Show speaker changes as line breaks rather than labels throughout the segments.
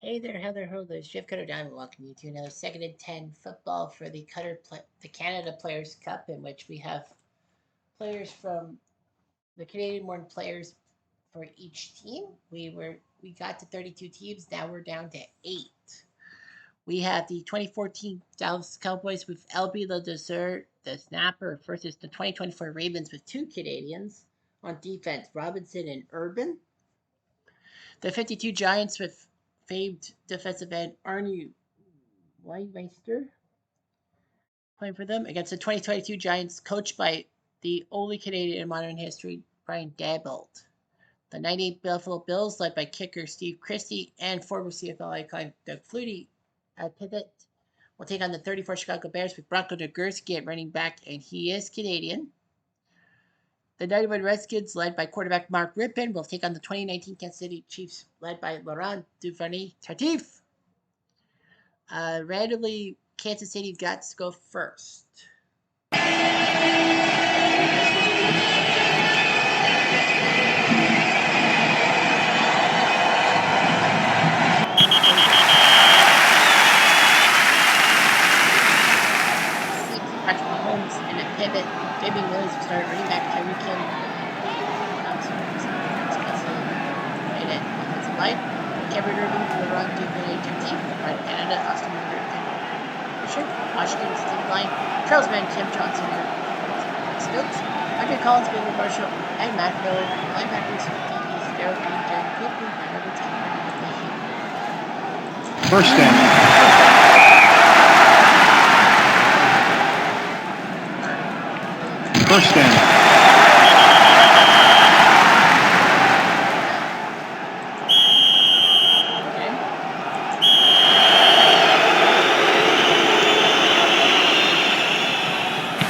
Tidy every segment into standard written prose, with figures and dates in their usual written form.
Hey there, Heather Hodlers. Jeff Cutter Diamond welcome you to another second and 10 football for the Canada Players Cup, in which we have players from the Canadian born players for each team. We got to 32 teams, now we're down to 8. We have the 2014 Dallas Cowboys with LB Le Dessert, the snapper, versus the 2024 Ravens with two Canadians on defense, Robinson and Urban. The 52 Giants with famed defensive end Arnie Weimeister playing for them against the 2022 Giants, coached by the only Canadian in modern history, Brian Daboll. The 98 Buffalo Bills, led by kicker Steve Christie and former CFL icon Doug Flutie at pivot, will take on the 34 Chicago Bears with Bronco Nagurski at running back, and he is Canadian. The 91 Redskins, led by quarterback Mark Rypien, will take on the 2019 Kansas City Chiefs, led by Laurent Duvernay-Tardif. Randomly, Kansas City got to go first. Patrick Mahomes in a pivot. Jamie Williams will start running back. Tyreek Hill. Offensive line. Kevin Irving, LeBron Duvernay-Tardif, Brian Canada, Austin Miller, and Washington defensive line. Charles Mann, Tim Johnson, Stokes, Andre Collins, Baylor Marshall, and Matt Miller. Linebackers, DBs, Derek Green, Darren Cooper, and Herbert Taylor.
First down. First down.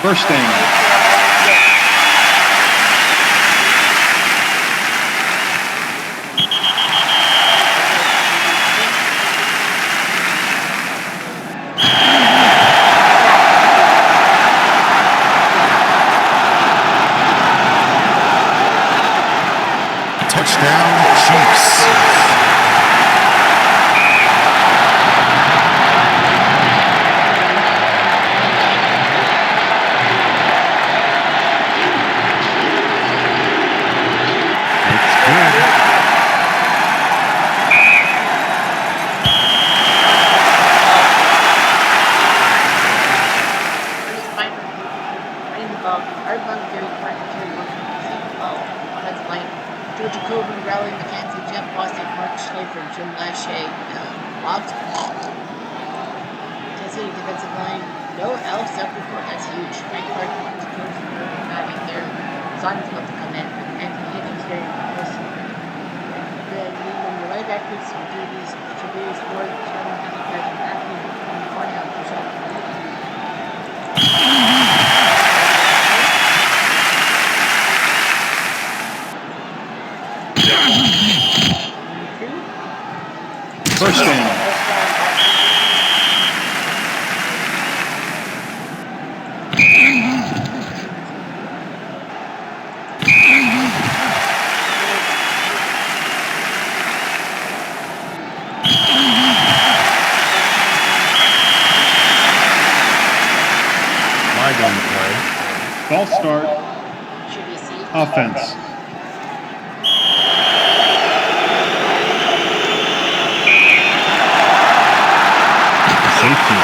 First down.
Touchdown, Chiefs.
Georgia Coburn, Rowley McKenzie, Jeff Boston, Mark Schleifer, Jim Lachey, Bob's Kansas City defensive line. No Alex Zuckerberg, that's huge. Frank Clark, Marcus Jones, not in there. Zion's about to come in. Anthony Higgins, very close. Then the linebackers will do these Travis Ward, Sherman, Patrick Matthew, and Cornell, Michelle.
First down.
Flag on the play.
False start. Offense.
Safety.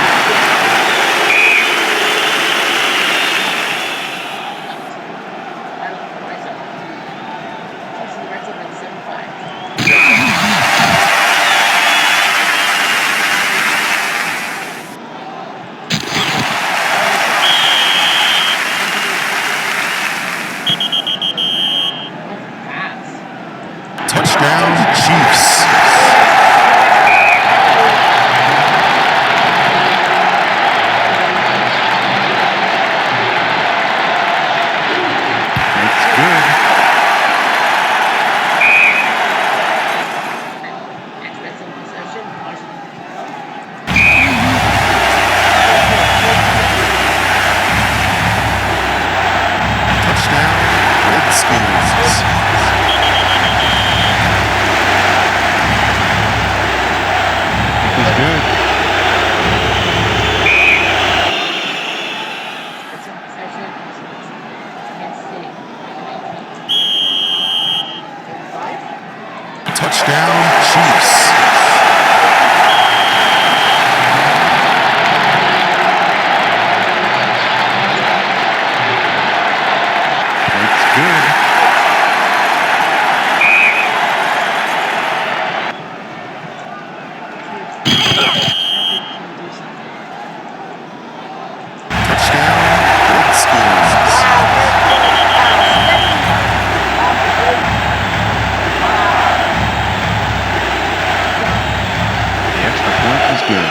good.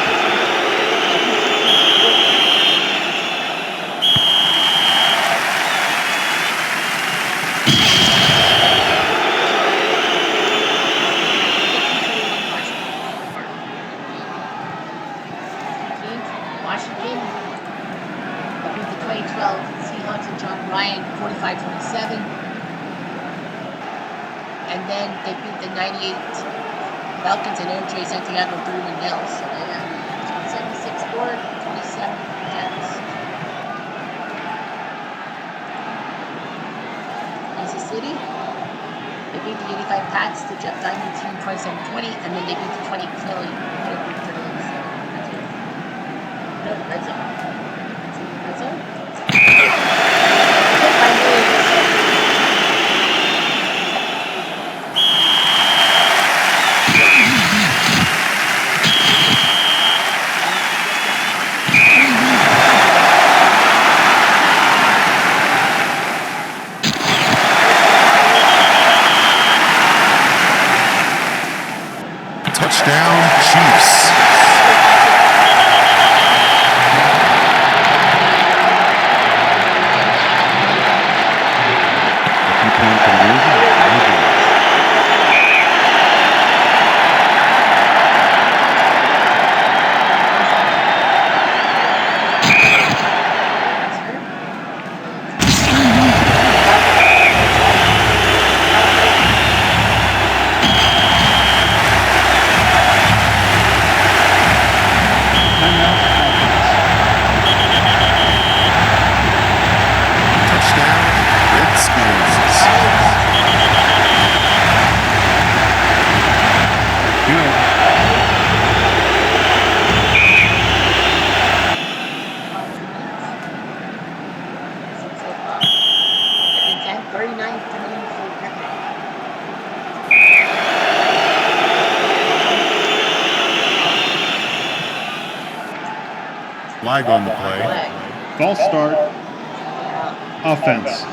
Washington beat the 2012 Seahawks and John Ryan 45-27. And then they beat the 98 Falcons and AJ Santiago 3-0. So they have 76 scored, 27 attempts. Kansas City, they beat the 85 Pats, the Jeff Diamond team 27-20, and then they beat the 20 Philly. No, red zone. Red zone?
Touchdown, Chiefs. Flag on the play.
False start. Offense.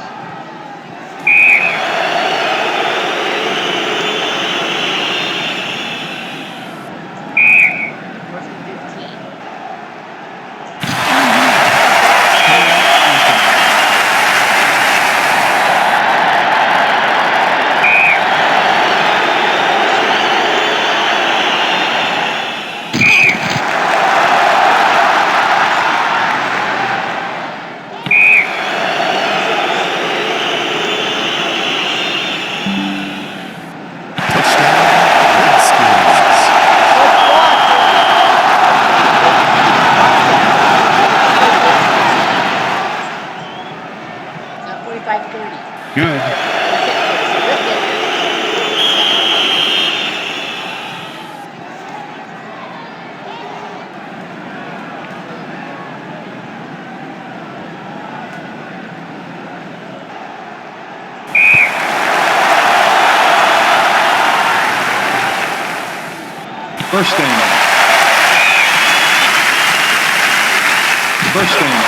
Good. First down. First down.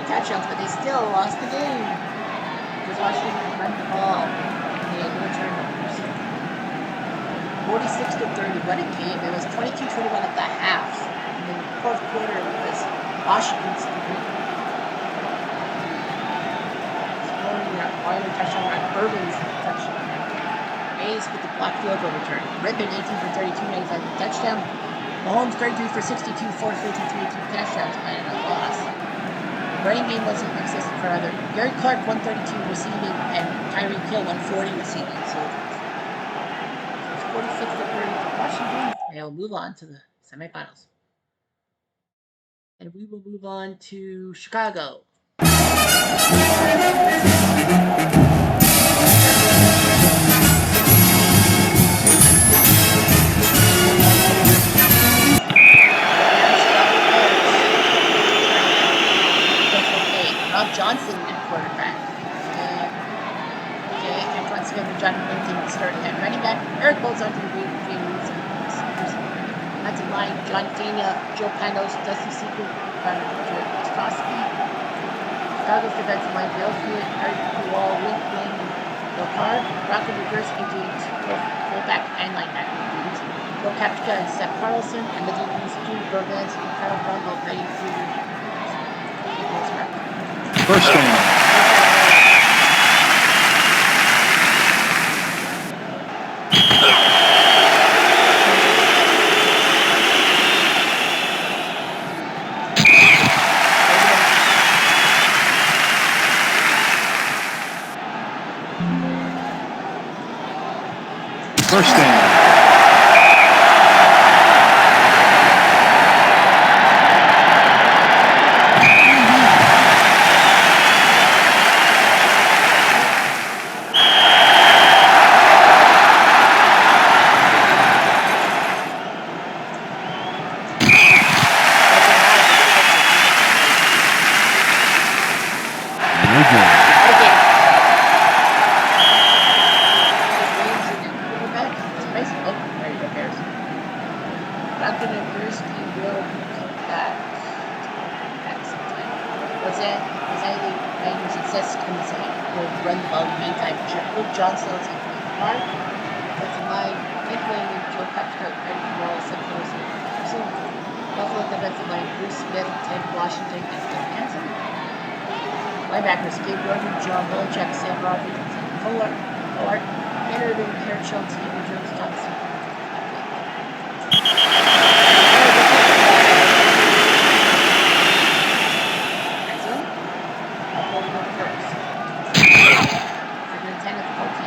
Touchdowns, but they still lost the game because Washington run the ball and they had no turnovers. 46-30. What a game! It was 22-21 at the half. And then the fourth quarter was Washington's scoring a final touchdown on Urban's touchdown. Hayes with the block field goal return. Redmond 18 for 32, 95 touchdown. Mahomes 33 for 62, 453, 2 touchdowns, and a loss. Running game wasn't existent for either. Gary Clark 132 receiving and Tyreek Hill 140 receiving. So it's 46-30 for Washington. And we'll move on to the semifinals. And we will move on to Chicago. John Dana, Joe Panos, Dusty Seeker, Jared Stosky. Chicago's defensive line, Bill Hewitt, Eric Wall, Wink Wing, Bill Carr. Bronco reversing dudes, fullback and linebacker dudes. Bill Kapchka and Seth Carlson, and the DBs, Stu Bergans and Kyle Brungle, Betty Fruiter.
First down. First down. Linebackers, Gabe Gordon, John Belichick, Sam Rogers, Fuller, Tanner Irving, Karen Schultz, Andrew Jones, Johnson. Excellent. I'll hold it first. Figure 10 of 14.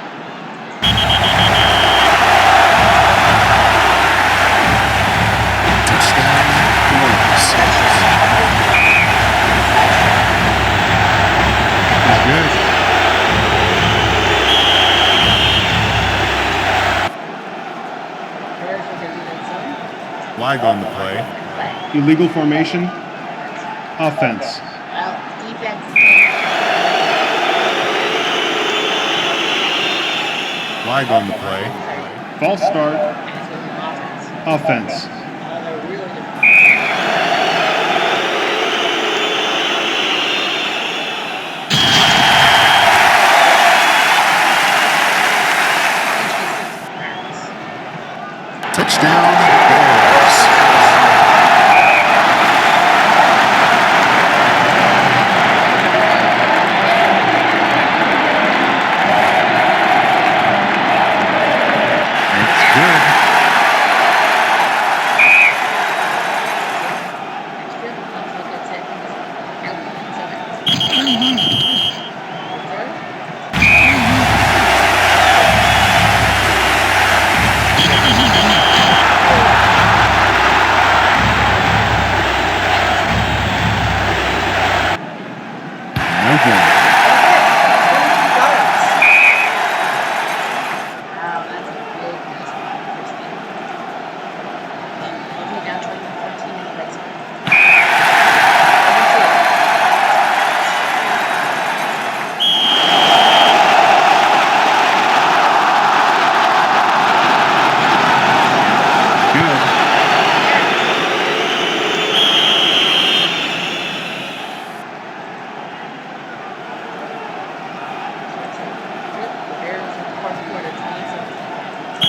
Flag on the play.
Illegal formation. Offense.
Well, defense.
Flag on the play.
False start. Offense.
Touchdown.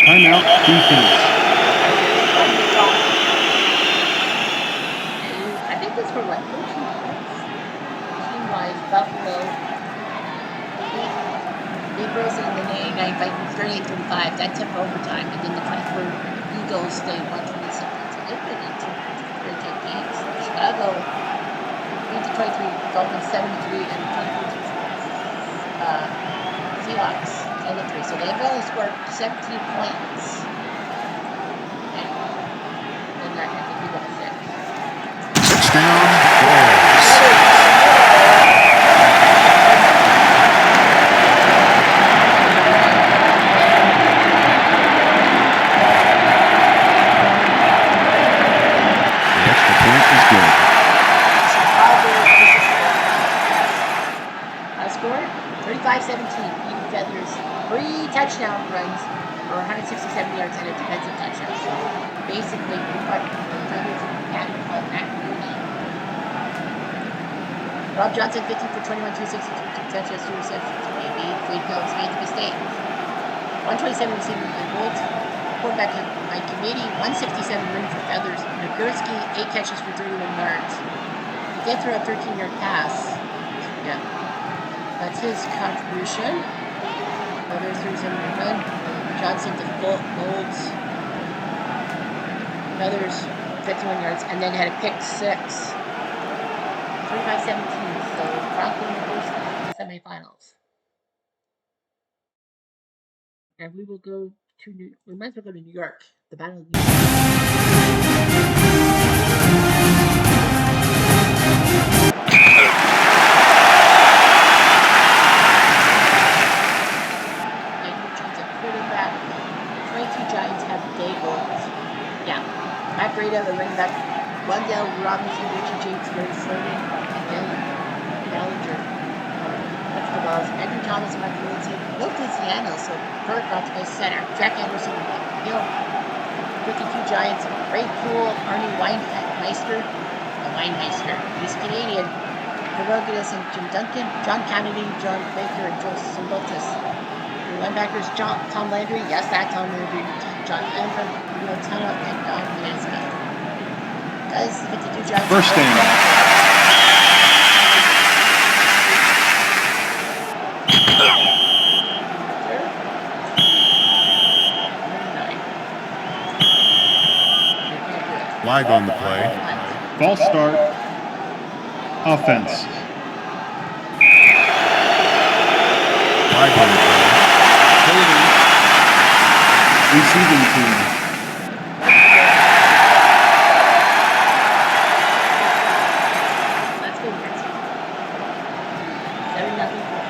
Timeout defense.
I think this were like 14 points. Team-wise, Buffalo beat Rosen in the 89 Vikings 38-35. That took overtime, and then the Pittsburgh Eagles stayed 127. So they've been into very good games. Chicago beat the 23 Dolphins 73 and 23 Seahawks 10-3. So they've only scored 17 points. And then that had to be what it said.
Touchdown. Bears. The extra point is good.
Score 35-17. Feathers 3 touchdown runs
or 167 yards and a defensive touchdown. So basically, we got the Dragons can't call Matt Mooney. Rob Johnson, 15 for 21, 262, 2 touchdowns, 2 receptions. Maybe Freed Phillips made the mistake. 127 receiving by Bolt. Quarterback by Committee, 167 running for Feathers. Nagurski, 8 catches for 31 yards. He did throw a 13-yard pass. Yeah. That's his contribution. Feathers threw some run. Johnson to Bolts. Feathers, 51 yards, and then had a pick 6. 35-17, so Broncos goes to the semifinals. And we will go to we might as well go to New York. The Battle of New Daniel Jones at quarterback. 22 Giants have Daigle. Yeah. Matt Breida, the running back. Wendell Robinson, Richie James, Gary Slogan, and then Ballinger. That's the balls. Andrew Thomas, Mark Wilson. No Tiziano, so Kurt got to play center. Jack Anderson, Hill. 52 Giants. Ray Poole, Arnie Weinmeister. He's Canadian. Herodotus and Jim Duncan. John Kennedy, John Baker, and Joe Simboltis. The linebackers, Tom Landry. Yes, that Tom Landry. John Amber, Leo Tunnel, and Don Mansky. Guys, 52 Giants.
First down. Flag on the play.
False start. Offense.
Flag on the play.
Holding. Receiving team.
Let's go, Reds. 7-0 for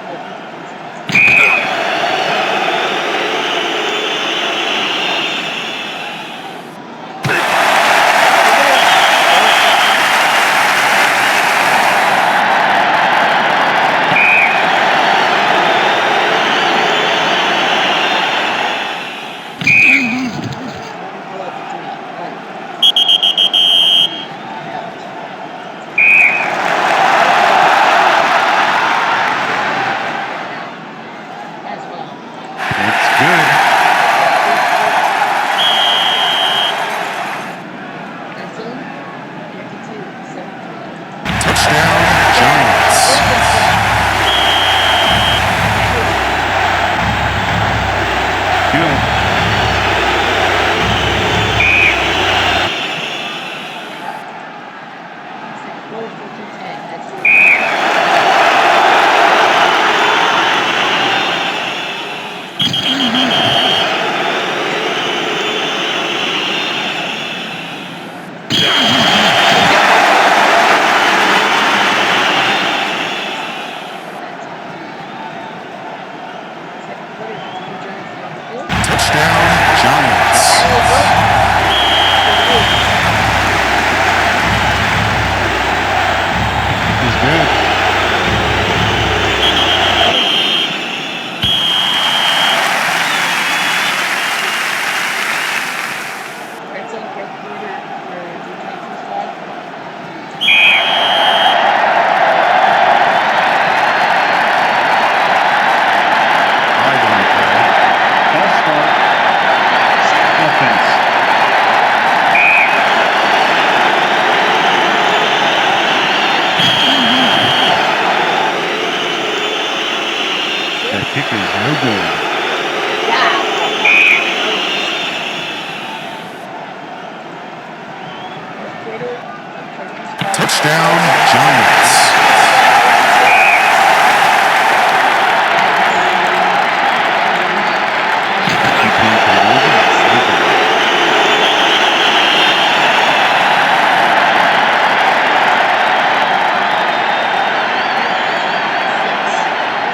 Touchdown, Giants.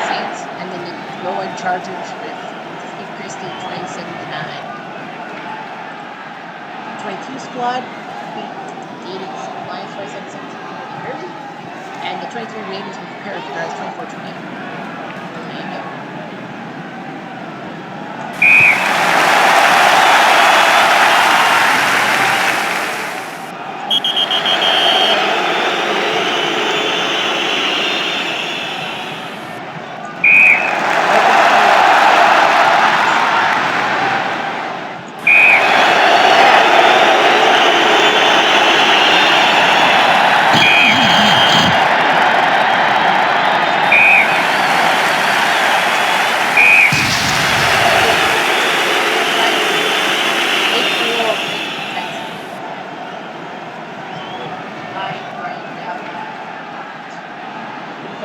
Saints, and then the low-end Chargers with Steve Christie, 27-9. 22 squad beat the 80 Lions 27-17 early, and the 23 Ravens with Paris guys 24-20. There you go.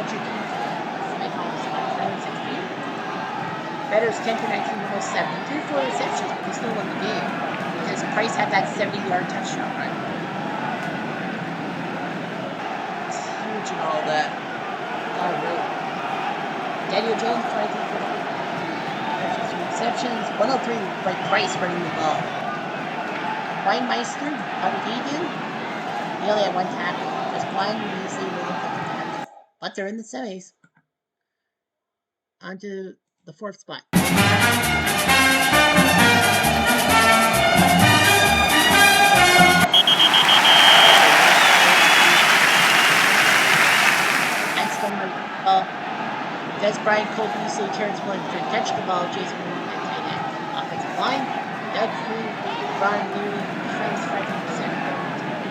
Belcher King to the semifinals spot, 21-16. Betters 10 for 19, almost 7. 2 for receptions, but they still won the game because Price had that 70-yard touchdown run. It's huge and all that. God, really. Daniel Jones, 23 for 3 receptions, 103 by Price running the ball. Weinmeister, how did he do? He only had 1 tackle. Just blind Weasley with a couple tackles. But they're in the semis. On to the 4th spot. And Stoneman ball. Des Bryant, Cole Beasley, Terrence Williams catch the ball. Jason Moore at tight end. Offensive line. Doug Free, Ron Leary, Travis Frederick,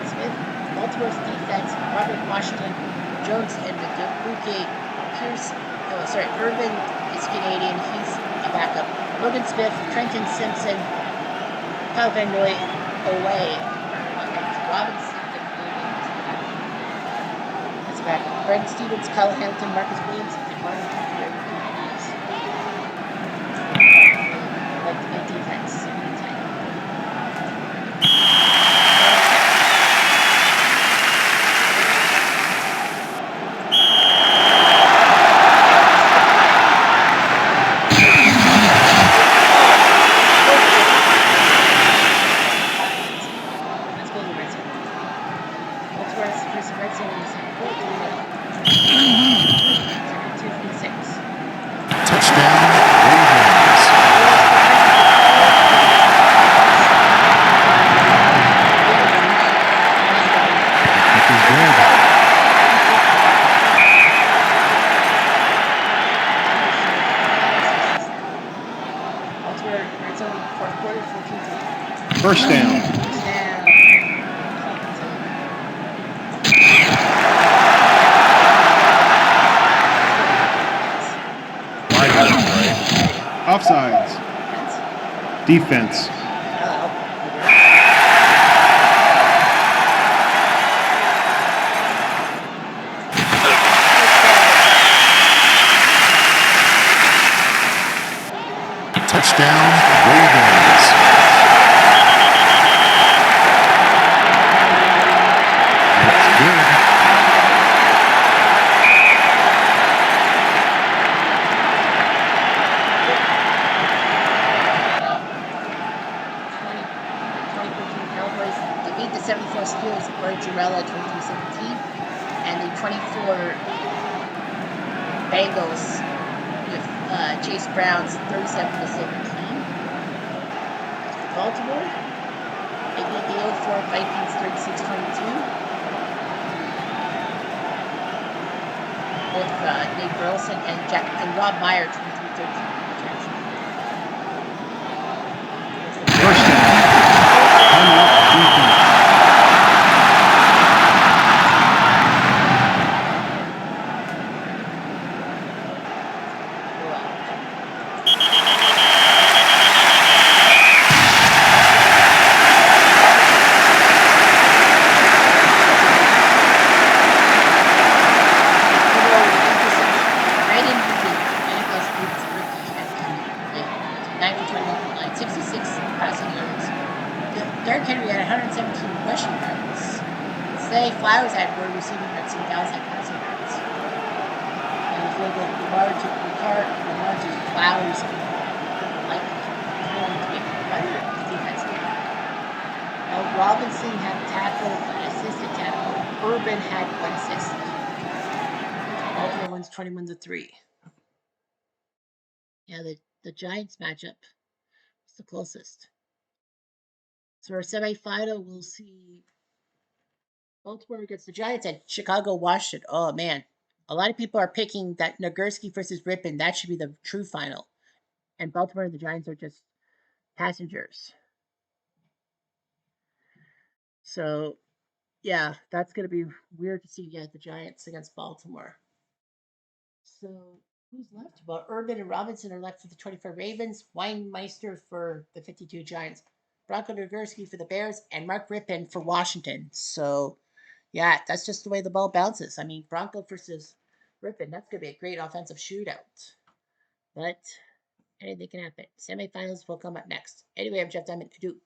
Smith. Baltimore's defense, Robert Washington, Jones, and Madubuike. Pierce, Urban is Canadian. He's a backup. Logan Smith, Trenton Simpson, Kyle Van Noy away. Robinson, the Canadian, is a backup. Brandon Stevens, Kyle Hamilton, Marcus Williams, and Martin Luther DBs. Like the defense.
First down. Offsides. Defense.
Touchdown, Ravens. That's good.
Cowboys defeat the 74 Steelers, Bird Jarella 23-17, and the 24 Bengals with Chase Brown's 37-17. Baltimore, they beat the 04 Vikings 36-22 with Nate Burleson and Rob Meyer 23-13. Flowers had more receiving yards than Dallas had passing yards. And if you look at Lamar to Flowers, like going to be better defense game. Robinson had a tackle, an assisted tackle. Urban had 1 assist. Baltimore wins 21-3. Yeah, the Giants matchup is the closest. So our semifinal, we'll see Baltimore against the Giants and Chicago, Washington. Oh, man. A lot of people are picking that Nagurski versus Rippon. That should be the true final. And Baltimore and the Giants are just passengers. So, yeah, that's going to be weird to see the Giants against Baltimore. So, who's left? Well, Urban and Robinson are left for the 24 Ravens. Weinmeister for the 52 Giants. Bronco Nagurski for the Bears. And Mark Rippon for Washington. So, yeah, that's just the way the ball bounces. I mean, Bronco versus Griffin. That's going to be a great offensive shootout.
But anything can happen. Semifinals will come up next. Anyway, I'm Jeff Diamond. Kadoo.